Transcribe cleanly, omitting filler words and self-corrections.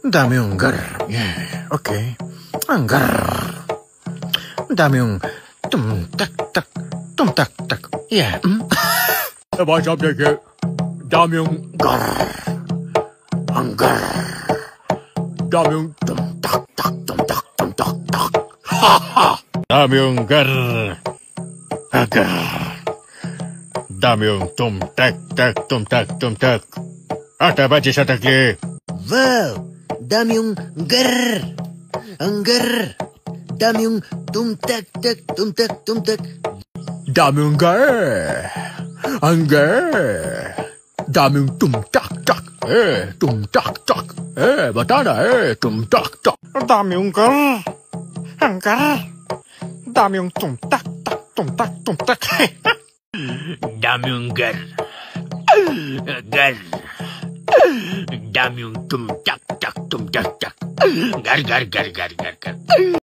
Ang dami yung gar. Yeah, okay. Ang gar. Ang dami yung tum-tak-tak, tum-tak-tak. Yeah. Diba sabi ko, dami yung Gar. Ang gar. dami yung Tum-tak-tak, tum-tak, tum-tak-tak. dami yung gar. Agar. Dami yung tum-tak-tak, tum-tak. Ata ba sa taki? Wow! Dami yung gar! Ang gar! Dami yung tumtak-tak, tumtak. Dami yung gar. Ang gar. Dami yung tumtak-tak. Tumtak-tak. Bata na tumtak-tak. Dami yung gar. Ang gar. Dami yung tum-tak-tak, tum-tak. Dami yung gar. Gar. Dami yung tum-tak-tak. Gar.